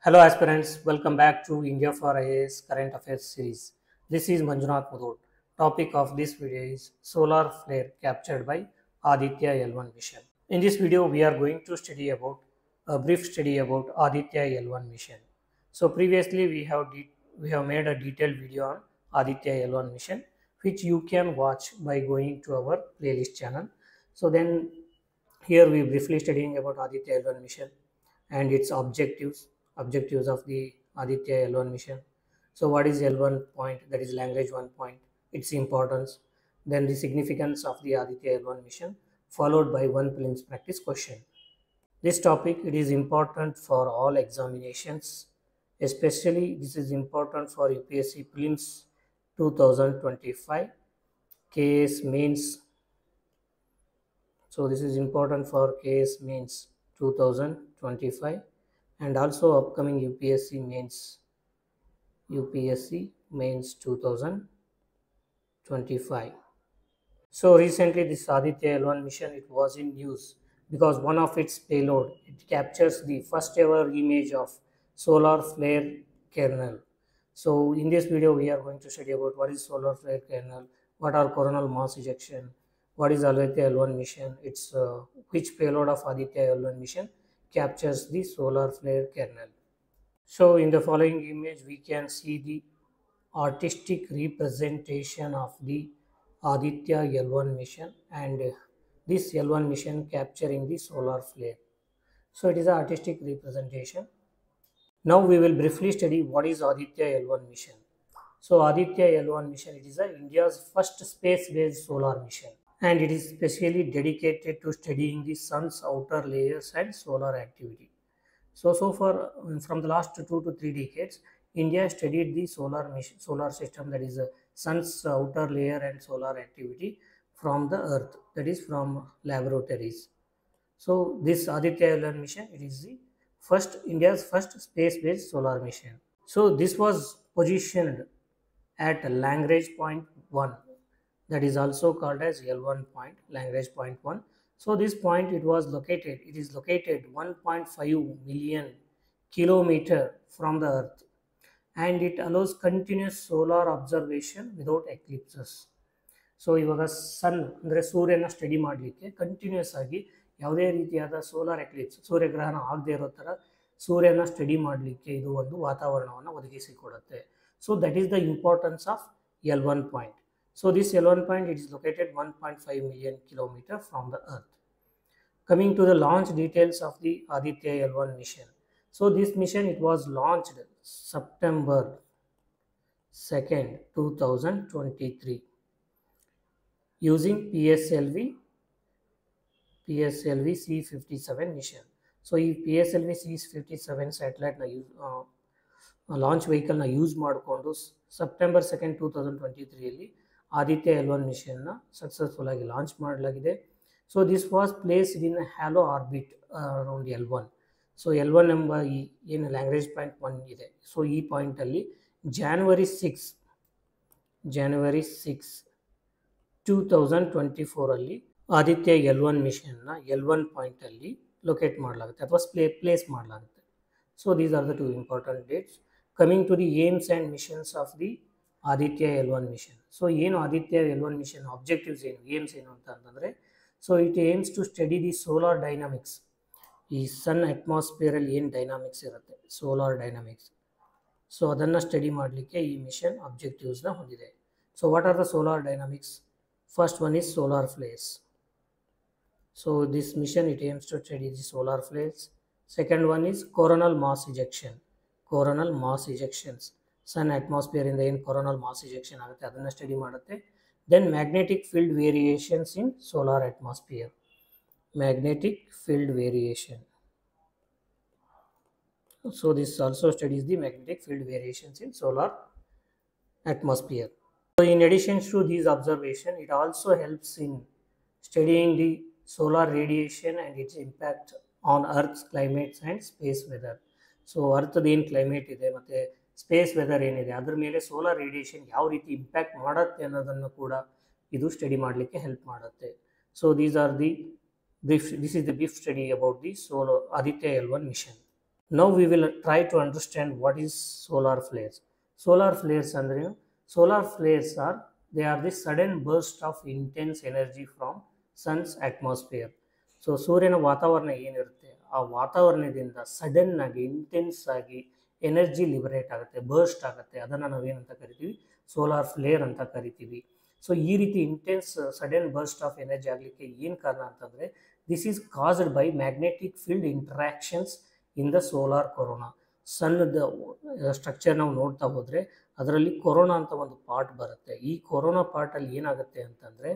Hello aspirants, welcome back to India for IAS Current Affairs series. This is Manjunath Mudod. Topic of this video is solar flare captured by Aditya L1 mission. In this video, we are going to study about a brief study about Aditya L1 mission. So previously we have made a detailed video on Aditya L1 mission, which you can watch by going to our playlist channel. So then here we briefly studying about Aditya L1 mission and its objectives of the Aditya L1 mission. So what is L1 point, that is Lagrange 1 point, its importance, then the significance of the Aditya L1 mission, followed by one prelims practice question. This topic, it is important for all examinations, especially this is important for UPSC prelims 2025, KS mains. So this is important for KS mains 2025 and also upcoming UPSC mains 2025. So recently this Aditya L1 mission, it was in news because one of its payload, it captures the first ever image of solar flare kernel. So in this video we are going to study about what is solar flare kernel, what are coronal mass ejection, what is Aditya L1 mission, its which payload of Aditya L1 mission captures the solar flare kernel. So in the following image we can see the artistic representation of the Aditya L1 mission and this L1 mission capturing the solar flare. So it is an artistic representation. Now we will briefly study what is Aditya L1 mission. So Aditya L1 mission, it is India's first space-based solar mission and it is specially dedicated to studying the sun's outer layers and solar activity. So far from the last 2 to 3 decades, India studied the solar system, that is sun's outer layer and solar activity from the earth, that is from laboratories. So this Aditya L1 mission, it is the India's first space-based solar mission. So this was positioned at Lagrange point 1, that is also called as L1 point, Lagrange point 1. So this point, it is located 1.5 million kilometer from the earth and it allows continuous solar observation without eclipses. So ಇವಾಗ ಸನ್ ಅಂದರೆ ಸೂರ್ಯನ study ಮಾಡಲಿಕ್ಕೆ continuous ಆಗಿ ಯಾವುದೇ ರೀತಿಯಾದ solar Eclipse, ಸೂರ್ಯಗ್ರಹಣ ಆಗದೆ ಇರೋ ಥರ ಸೂರ್ಯನ ಸ್ಟಡಿ ಮಾಡಲಿಕ್ಕೆ ಇದು ಒಂದು ವಾತಾವರಣವನ್ನು ಒದಗಿಸಿಕೊಡುತ್ತೆ. So that is the importance of L1 point. So this L1 point, it is located 1.5 million kilometer from the earth. Coming to the launch details of the Aditya L1 mission. So this mission, it was launched September 2nd, 2023 using PSLV C57 mission. So ಈ PSLV C57 satellite na launch vehicle na use ಮಾಡಿಕೊಂಡು September 2nd, 2023 ಅಲ್ಲಿ Aditya L1 mission na successful ಆಗಿ launch ಮಾಡಲಾಗಿದೆ. So this was placed in hello orbit around L1. So L1 ಎಂಬ ಏನು Lagrange point 1 ಇದೆ, so ಈ ಪಾಯಿಂಟಲ್ಲಿ January 6, 2024 ಅಲ್ಲಿ Aditya L1 ಮಿಷನ್ನ L1 ಪಾಯಿಂಟಲ್ಲಿ ಲೊಕೇಟ್ ಮಾಡಲಾಗುತ್ತೆ ಅಥವಾ ಪ್ಲೇಸ್ ಮಾಡಲಾಗುತ್ತೆ. So these are the 2 important dates. Coming to the aims and missions of the Aditya L1 mission. So ಏನು ಆದಿತ್ಯ L1 ಮಿಷನ್ ಆಬ್ಜೆಕ್ಟಿವ್ಸ್ ಏನು, ಏಮ್ಸ್ ಏನು ಅಂತಂದರೆ, so it aims to study the solar dynamics. ಈ sun ಅಟ್ಮಾಸ್ಫಿಯರಲ್ಲಿ ಏನು dynamics ಇರುತ್ತೆ, solar dynamics, so ಅದನ್ನು study ಮಾಡಲಿಕ್ಕೆ ಈ ಮಿಷನ್ ಆಬ್ಜೆಕ್ಟಿವ್ಸ್ನ ಹೊಂದಿದೆ. So what are the solar dynamics? First one is solar flares. So this mission it aims to study the solar flares. Second one is coronal mass ejection. Coronal mass ejections, sun ಅಟ್ಮಾಸ್ಫಿಯರಿಂದ ಏನು coronal mass ejection ಆಗುತ್ತೆ ಅದನ್ನು study ಮಾಡುತ್ತೆ. Then magnetic field variations in solar atmosphere. Magnetic field variation. So this also studies the magnetic field variations in solar atmosphere. So in addition to these observations, it also helps in studying the solar radiation and its impact on Earth's climate and space weather. So Earth ಏನು climate ಇದೆ ಮತ್ತು space weather ಏನಿದೆ ಅದ್ರ ಮೇಲೆ solar radiation ಯಾವ ರೀತಿ impact ಮಾಡುತ್ತೆ ಅನ್ನೋದನ್ನು ಕೂಡ ಇದು ಸ್ಟಡಿ ಮಾಡಲಿಕ್ಕೆ ಹೆಲ್ಪ್ ಮಾಡುತ್ತೆ. So this is the brief study about the Aditya L1 mission. Now we will try to understand what is solar flares. Solar flares ಅಂದ್ರೆ solar flares they are the sudden burst of intense energy from sun's atmosphere. So ಸೂರ್ಯನ ವಾತಾವರಣ ಏನಿರುತ್ತೆ ಆ ವಾತಾವರಣದಿಂದ sudden ಆಗಿ intense ಆಗಿ energy liberate ಆಗುತ್ತೆ, burst ಆಗುತ್ತೆ. ಅದನ್ನು ನಾವೇನಂತ ಕರಿತೀವಿ, ಸೋಲಾರ್ ಫ್ಲೇರ್ ಅಂತ ಕರಿತೀವಿ. ಸೊ ಈ ರೀತಿ intense sudden burst of energy ಆಗಲಿಕ್ಕೆ ಏನು ಕಾರಣ ಅಂತಂದರೆ, this is caused by magnetic field interactions in the solar corona. ಸಣ್ಣದ ಸ್ಟ್ರಕ್ಚರ್ ನಾವು ನೋಡ್ತಾ ಹೋದರೆ ಅದರಲ್ಲಿ ಕೊರೋನಾ ಅಂತ ಒಂದು ಪಾರ್ಟ್ ಬರುತ್ತೆ. ಈ ಕೊರೋನಾ ಪಾರ್ಟಲ್ಲಿ ಏನಾಗುತ್ತೆ ಅಂತಂದರೆ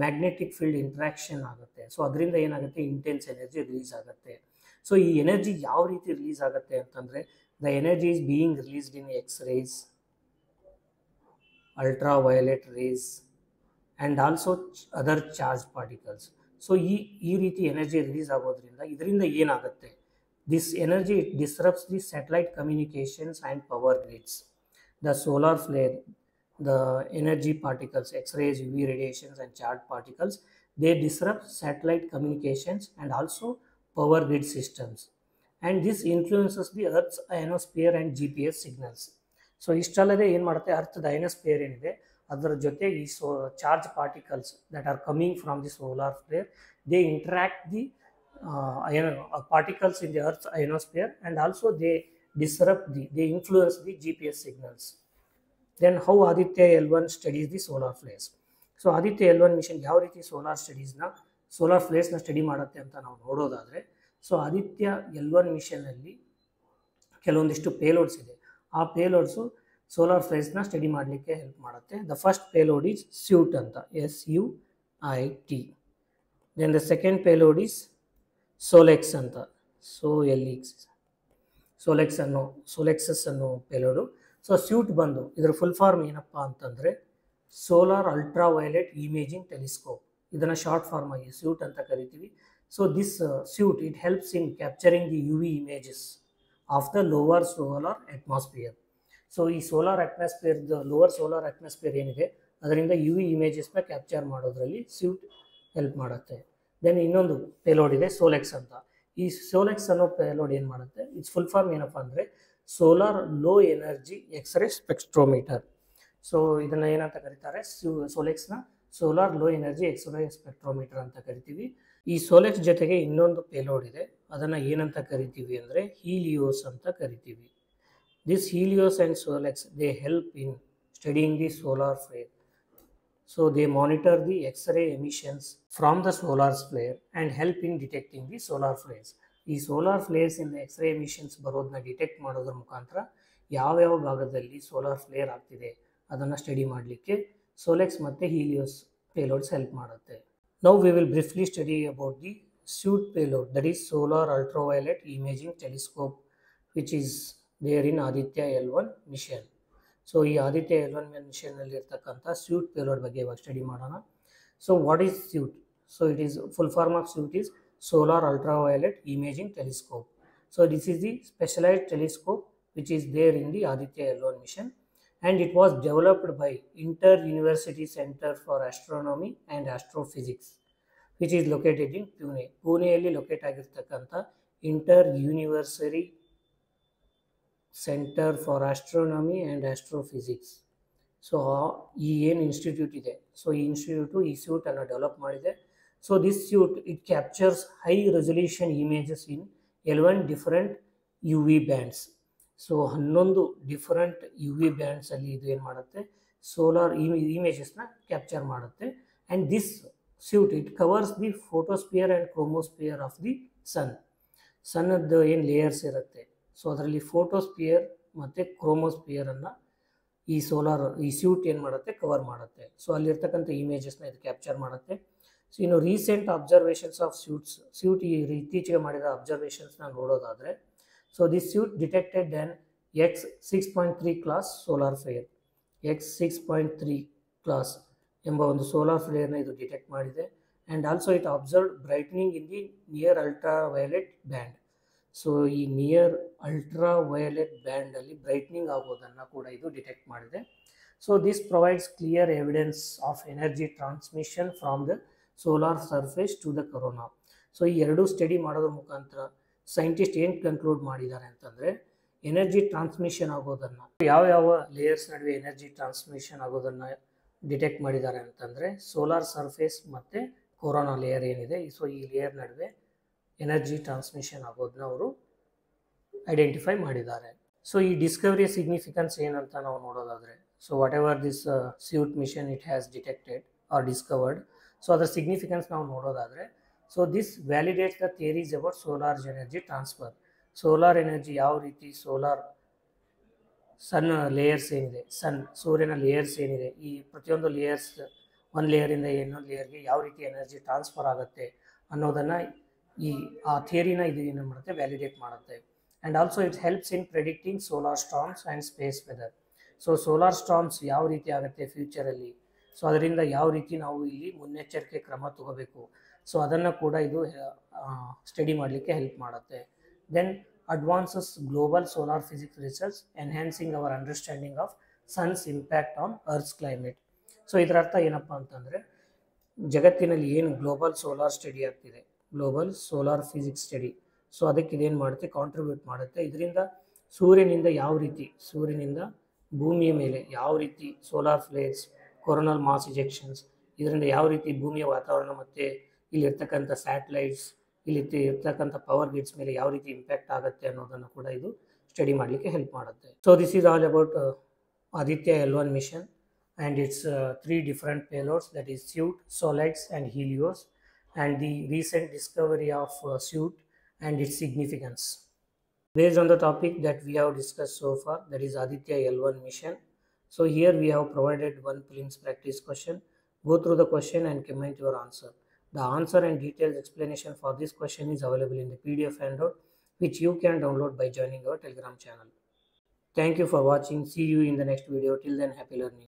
ಮ್ಯಾಗ್ನೆಟಿಕ್ ಫೀಲ್ಡ್ ಇಂಟ್ರಾಕ್ಷನ್ ಆಗುತ್ತೆ. ಸೊ ಅದರಿಂದ ಏನಾಗುತ್ತೆ, ಇಂಟೆನ್ಸ್ ಎನರ್ಜಿ ರಿಲೀಸ್ ಆಗುತ್ತೆ. ಸೊ ಈ ಎನರ್ಜಿ ಯಾವ ರೀತಿ ರಿಲೀಸ್ ಆಗುತ್ತೆ ಅಂತಂದರೆ, the energy is being released in X rays, ultraviolet rays and also other charge particles. So ಈ ರೀತಿ ಎನರ್ಜಿ ರಿಲೀಸ್ ಆಗೋದ್ರಿಂದ ಇದರಿಂದ ಏನಾಗುತ್ತೆ, this energy disrupts the satellite communications and power grids. The solar flare, the energy particles, X-rays, UV radiations and charged particles, they disrupt satellite communications and also power grid systems. And this influences the Earth's ionosphere and GPS signals. So ಇಷ್ಟಲ್ಲದೆ ಏನು ಮಾಡುತ್ತೆ, ಅರ್ಥದ ಐನೋಸ್ಫಿಯರ್ ಏನಿದೆ ಅದರ ಜೊತೆ ಈ charge particles that are coming from the solar flare, they interact the particles in the Earth's ionosphere and also they they influence the GPS signals. Then how Aditya L1 studies the solar flares. So Aditya L1 mission ಯಾವ ರೀತಿ solar ಫ್ಲೇರ್ಸ್ನ study ಮಾಡುತ್ತೆ ಅಂತ ನಾವು ನೋಡೋದಾದರೆ, so Aditya L1 ಮಿಷನಲ್ಲಿ ಕೆಲವೊಂದಿಷ್ಟು payloads ಇದೆ. ಆ ಪೇಲೋಡ್ಸು ಸೋಲಾರ್ ಫ್ಲೇರ್ಸ್ನ ಸ್ಟಡಿ ಮಾಡಲಿಕ್ಕೆ ಹೆಲ್ಪ್ ಮಾಡುತ್ತೆ. The first payload is SUIT ಅಂತ, SUIT. Then the second payload is SoLEXS ಅಂತ, ಸೋಲೆಕ್ಸಸ್ ಅನ್ನೋ ಪೇಲೋಡು. ಸೊ ಸ್ಯೂಟ್ ಬಂದು ಇದರ ಫುಲ್ ಫಾರ್ಮ್ ಏನಪ್ಪ ಅಂತಂದರೆ ಸೋಲಾರ್ ಅಲ್ಟ್ರಾವಯಲೆಟ್ ಇಮೇಜಿಂಗ್ ಟೆಲಿಸ್ಕೋಪ್. ಇದನ್ನು ಶಾರ್ಟ್ ಫಾರ್ಮ್ ಆಗಿ ಸ್ಯೂಟ್ ಅಂತ ಕರಿತೀವಿ. So this suite it helps in capturing the UV images of the lower solar atmosphere. So ಈ ಲೋವರ್ ಸೋಲಾರ್ ಅಟ್ಮಾಸ್ಫಿಯರ್ ಏನಿದೆ ಅದರಿಂದ UV ಇಮೇಜಸ್ನ ಕ್ಯಾಪ್ಚರ್ ಮಾಡೋದ್ರಲ್ಲಿ ಸ್ಯೂಟ್ ಹೆಲ್ಪ್ ಮಾಡುತ್ತೆ. ದೆನ್ ಇನ್ನೊಂದು ಪೇಲೋಡ್ ಇದೆ ಸೋಲೆಕ್ಸ್ ಅಂತ. ಈ ಸೋಲೆಕ್ಸ್ ಅನ್ನೋ ಪೇಲೋಡ್ ಏನು ಮಾಡುತ್ತೆ, ಇಟ್ಸ್ ಫುಲ್ ಫಾರ್ಮ್ ಏನಪ್ಪ ಅಂದರೆ solar low energy X ray spectrometer. So ಇದನ್ನು ಏನಂತ ಕರೀತಾರೆ, ಸೋಲೆಕ್ಸ್ನ solar low energy X ray spectrometer ಅಂತ ಕರಿತೀವಿ. ಈ ಸೋಲೆಕ್ಸ್ ಜೊತೆಗೆ ಇನ್ನೊಂದು ಪೇಲೋಡ್ ಇದೆ, ಅದನ್ನು ಏನಂತ ಕರಿತೀವಿ ಅಂದರೆ ಹೀಲಿಯೋಸ್ ಅಂತ ಕರಿತೀವಿ. This Helios and SoLEXS they help in studying the solar flare. So they monitor the X-ray emissions from the solar flare and help in detecting the solar flares. ಈ ಸೋಲಾರ್ ಫ್ಲೇರ್ಸ್ ಇಂದ x ray emissions ಬರೋದನ್ನ detect ಮಾಡೋದ್ರ ಮುಖಾಂತರ ಯಾವ್ಯಾವ ಭಾಗದಲ್ಲಿ solar flare ಆಗ್ತಿದೆ ಅದನ್ನು study ಮಾಡಲಿಕ್ಕೆ SoLEXS ಮತ್ತು ಹೀಲಿಯೋಸ್ ಪೇಲೋಡ್ಸ್ ಹೆಲ್ಪ್ ಮಾಡುತ್ತೆ. Now we will briefly study about the SUIT payload, that is solar ultraviolet imaging telescope which is there in Aditya L1 mission. So ಈ ಆದಿತ್ಯ L1 ಮಿಷನ್ನಲ್ಲಿ ಇರ್ತಕ್ಕಂಥ ಸ್ಯೂಟ್ ಪೇಲೋಡ್ ಬಗ್ಗೆ ಇವಾಗ study ಮಾಡೋಣ. So what is SUIT? So it is full form of SUIT is solar ultraviolet imaging telescope. So this is the specialised telescope which is there in the Aditya L1 mission and it was developed by Inter University Center for Astronomy and Astrophysics which is located in Pune. ಪುಣೆಯಲ್ಲಿ locate ಆಗಿರ್ತಕ್ಕಂಥ inter university centre for astronomy and astrophysics. So ಈ ಏನು institute ಇದೆ, so ಈ institute ಈ ಸ್ಯೂಟನ್ನು develop ಮಾಡಿದೆ. So this suite it captures high resolution images in 11 different UV bands. So 11 different UV ಬ್ಯಾಂಡ್ಸಲ್ಲಿ ಇದು ಏನು ಮಾಡುತ್ತೆ, ಸೋಲಾರ್ ಇಮೇಜಸ್ನ ಕ್ಯಾಪ್ಚರ್ ಮಾಡುತ್ತೆ. And this suite it covers the photosphere and chromosphere of the ಸನ್ನದ್ದು ಏನು ಲೇಯರ್ಸ್ ಇರುತ್ತೆ, ಸೊ ಅದರಲ್ಲಿ ಫೋಟೋಸ್ಪಿಯರ್ ಮತ್ತು ಕ್ರೋಮೋಸ್ಪಿಯರನ್ನು ಈ ಸ್ಯೂಟ್ ಏನು ಮಾಡುತ್ತೆ, ಕವರ್ ಮಾಡುತ್ತೆ. ಸೊ ಅಲ್ಲಿರ್ತಕ್ಕಂಥ ಇಮೇಜಸ್ನ ಇದು ಕ್ಯಾಪ್ಚರ್ ಮಾಡುತ್ತೆ. ಸೊ ಇನ್ನು ರೀಸೆಂಟ್ ಅಬ್ಸರ್ವೇಷನ್ಸ್ ಆಫ್ ಸ್ಯೂಟ್ ಇತ್ತೀಚೆಗೆ ಮಾಡಿದ ಅಬ್ಸರ್ವೇಷನ್ಸ್ನ ನೋಡೋದಾದರೆ, so this suite detected an X6.3 class solar flare. X6.3 class ಎಂಬ ಒಂದು ಸೋಲಾರ್ ಫ್ಲೇರ್ನ ಇದು ಡಿಟೆಕ್ಟ್ ಮಾಡಿದೆ. And also it observed brightening in the near ultraviolet band. So ಈ ನಿಯರ್ ಅಲ್ಟ್ರಾವಯಲೆಟ್ ಬ್ಯಾಂಡಲ್ಲಿ ಬ್ರೈಟ್ನಿಂಗ್ ಆಗೋದನ್ನು ಕೂಡ ಇದು ಡಿಟೆಕ್ಟ್ ಮಾಡಿದೆ. So this provides clear evidence of energy transmission from the solar surface to the corona. So ಈ ಎರಡೂ study ಮಾಡೋದ್ರ ಮುಖಾಂತರ ಸೈಂಟಿಸ್ಟ್ ಏನು ಕನ್ಕ್ಲೂಡ್ ಮಾಡಿದ್ದಾರೆ ಅಂತಂದರೆ ಎನರ್ಜಿ ಟ್ರಾನ್ಸ್ಮಿಷನ್ ಆಗೋದನ್ನು ಯಾವ ಲೇಯರ್ಸ್ ನಡುವೆ ಎನರ್ಜಿ ಟ್ರಾನ್ಸ್ಮಿಷನ್ ಆಗೋದನ್ನು ಡಿಟೆಕ್ಟ್ ಮಾಡಿದ್ದಾರೆ ಅಂತಂದರೆ ಸೋಲಾರ್ ಸರ್ಫೇಸ್ ಮತ್ತು ಕೊರೋನಾ ಲೇಯರ್ ಏನಿದೆ, ಸೊ ಈ ಲೇಯರ್ ನಡುವೆ ಎನರ್ಜಿ ಟ್ರಾನ್ಸ್ಮಿಷನ್ ಆಗೋದನ್ನ ಅವರು ಐಡೆಂಟಿಫೈ ಮಾಡಿದ್ದಾರೆ. ಸೊ ಈ ಡಿಸ್ಕವರಿಯ ಸಿಗ್ನಿಫಿಕೆನ್ಸ್ ಏನಂತ ನಾವು ನೋಡೋದಾದರೆ, so whatever this suite mission it has detected or discovered, so ಅದರ ಸಿಗ್ನಿಫಿಕೆನ್ಸ್ ನಾವು ನೋಡೋದಾದರೆ, so this validates the theories about solar energy transfer. Solar energy ಯಾವ ರೀತಿ ಸೋಲಾರ್ ಸನ್ ಲೇಯರ್ಸ್ ಏನಿದೆ, ಸೂರ್ಯನ ಲೇಯರ್ಸ್ ಏನಿದೆ, ಈ ಪ್ರತಿಯೊಂದು ಲೇಯರ್ಸ್ ಒಂದು ಲೇಯರಿಂದ ಇನ್ನೊಂದು ಲೇಯರ್ಗೆ ಯಾವ ರೀತಿ ಎನರ್ಜಿ ಟ್ರಾನ್ಸ್ಫರ್ ಆಗುತ್ತೆ ಅನ್ನೋದನ್ನು ಆ ಥಿಯರಿನ ಇದು ಏನು ಮಾಡುತ್ತೆ, ವ್ಯಾಲಿಡೇಟ್ ಮಾಡುತ್ತೆ. And also it helps in predicting solar storms and space weather. So solar storms ಯಾವ ರೀತಿ ಆಗುತ್ತೆ ಫ್ಯೂಚರಲ್ಲಿ, ಸೊ ಅದರಿಂದ ಯಾವ ರೀತಿ ನಾವು ಇಲ್ಲಿ ಮುನ್ನೆಚ್ಚರಿಕೆ ಕ್ರಮ ತಗೋಬೇಕು, ಸೊ ಅದನ್ನು ಕೂಡ ಇದು ಸ್ಟಡಿ ಮಾಡಲಿಕ್ಕೆ ಹೆಲ್ಪ್ ಮಾಡುತ್ತೆ. Then advances global solar physics research enhancing our understanding of sun's impact on earth's climate. So ಇದರ ಅರ್ಥ ಏನಪ್ಪ ಅಂತಂದರೆ, ಜಗತ್ತಿನಲ್ಲಿ ಏನು ಗ್ಲೋಬಲ್ ಸೋಲಾರ್ ಸ್ಟಡಿ ಆಗ್ತಿದೆ, global solar physics study, so ಅದಕ್ಕೆ ಇದೇನು ಮಾಡುತ್ತೆ, ಕಾಂಟ್ರಿಬ್ಯೂಟ್ ಮಾಡುತ್ತೆ. ಇದರಿಂದ ಸೂರ್ಯನಿಂದ ಭೂಮಿಯ ಮೇಲೆ ಯಾವ ರೀತಿ ಸೋಲಾರ್ ಫ್ಲೇರ್ಸ್, ಕೊರೋನಲ್ ಮಾಸ್ ಇಜೆಕ್ಷನ್ಸ್, ಇದರಿಂದ ಯಾವ ರೀತಿ ಭೂಮಿಯ ವಾತಾವರಣ ಮತ್ತು ಇಲ್ಲಿರ್ತಕ್ಕಂಥ ಸ್ಯಾಟಲೈಟ್ಸ್, ಇಲ್ಲಿ ಇರ್ತಕ್ಕಂಥ ಪವರ್ ಗ್ರಿಡ್ಸ್ ಮೇಲೆ ಯಾವ ರೀತಿ ಇಂಪ್ಯಾಕ್ಟ್ ಆಗುತ್ತೆ ಅನ್ನೋದನ್ನು ಕೂಡ ಇದು ಸ್ಟಡಿ ಮಾಡಲಿಕ್ಕೆ ಹೆಲ್ಪ್ ಮಾಡುತ್ತೆ. So this is all about Aditya L1 mission and its 3 different payloads, that is SEWT, SOLIDS and Helios, and the recent discovery of SEWT and its significance. Based on the topic that we have discussed so far, that is Aditya L1 mission. So here we have provided one prelims practice question. Go through the question and comment your answer. The answer and detailed explanation for this question is available in the PDF handout, which you can download by joining our Telegram channel. Thank you for watching. See you in the next video. Till then, happy learning.